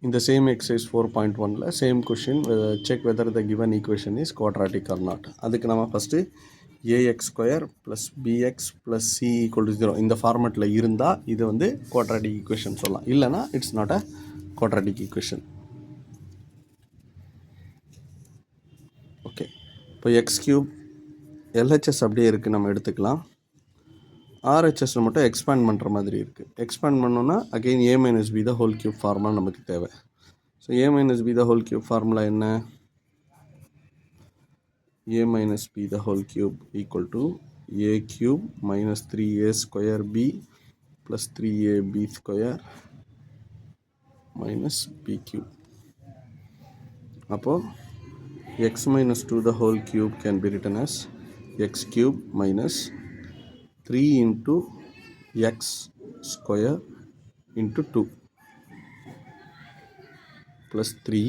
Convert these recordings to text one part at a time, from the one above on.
In the same exercise 4.1 same question, check whether the given equation is quadratic or not. அதுக்கு நம்ம first ax square plus bx plus c equal to 0 இந்த ஃபார்மெட்டில் இருந்தால் இது வந்து quadratic equation சொல்லலாம். இல்லைனா it's not a quadratic equation. Okay, இப்போ X cube LHS அப்படியே இருக்குது, நம்ம எடுத்துக்கலாம். ஆர்ஹெச்எஸில் மட்டும் எக்ஸ்பேண்ட் பண்ணுற மாதிரி இருக்குது. எக்ஸ்பேண்ட் பண்ணோன்னா again a minus B the whole cube formula நமக்கு தேவை. So a minus b the whole cube formula என்ன? a minus b the whole cube equal to a cube minus 3a square b plus 3ab square minus b cube. அப்போ x minus 2 the whole cube can be written as x cube minus 3 into x square into 2 plus 3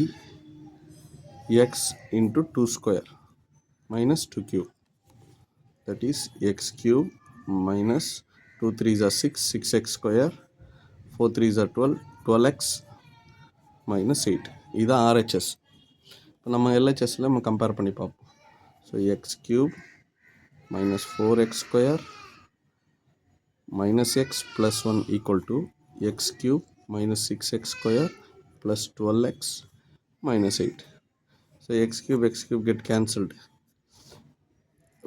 x into 2 square minus 2 cube, that is x cube minus 2 3s are 6, 6x square, 4 3s are 12, 12x minus 8. இது RHS. இப்போ நம்ம LHSல நம்ம compare பண்ணி பார்ப்போம். So x cube minus 4x square minus x plus 1 equal to x cube minus 6x square plus 12x minus 8. So x cube get cancelled.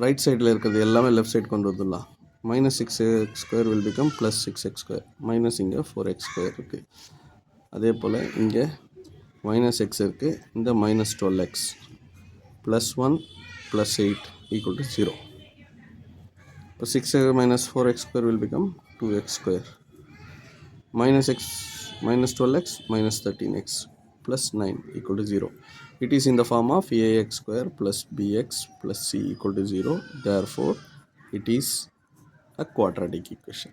Right சைடில் இருக்கிறது எல்லாமே left side கொண்டு வந்துடலாம். Minus 6x square will become plus 6x square, minus இங்கே 4x square இருக்குது. அதே போல் இங்கே minus X இருக்குது, இந்த minus 12x plus 1 plus 8 equal to 0. இப்போ 6 minus 4x square will become 2x square. Minus x minus 12x minus 13x plus 9 equal to 0. It is in the form of ax square plus bx plus c equal to 0. Therefore, it is a quadratic equation.